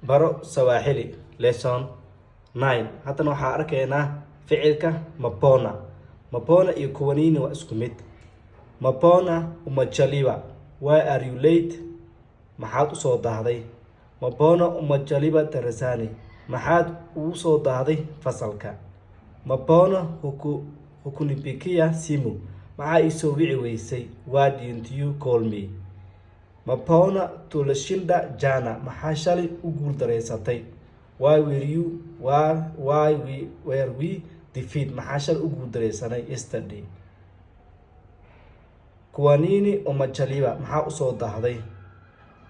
baro Swahili lesson 9 haddana waxaa arkaynaa ficilka mapona. Mapona iyo kuwanini waa isku mid. Mapona umechelewa, why are you late? Maxaad u soo dahday? Mapona umechelewa darasani, maxaad u soo dahday fasalka? Mapona hukunipigia simu, maxaa ii soo wici weysay? Why didn't you call me? Mapona tulashinda jana, maxaa shalay u guuldareysatay? Why were we defeat? Maxaa shalay u guuldareysanay yesterday? Kuwanini umechelewa, maxaa u soo dahday?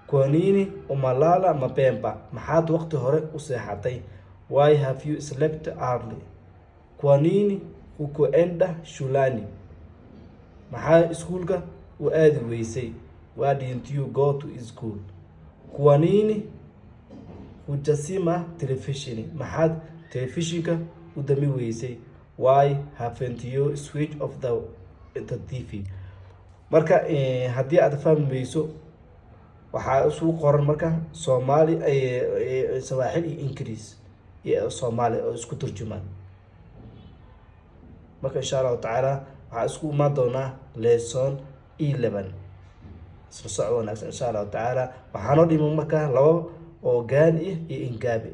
Kuwanini umalala mapema, maxaad waqti hore u seexatay? Why have you slept early? Kuwanini hukuenda shulani, maxaa iskuulka u aadi weysay? Why didn't you go to school? Kuwanini hujasima telefisheni, maxaad telefishinka u dami weysay? Why haven't you switch off the TV? Marka haddii aad fahmayso waxaa isu qoran marka Soomaali Swahili iyo English iyo Soomaali oo isku turjumaan. marka insha Allah taala waxaa isku imaan doonaa lesson 11 isla socod wanaagsan insha Allah taala. waxaanoo dhiman marka labo oo gaan iyo ingaabi.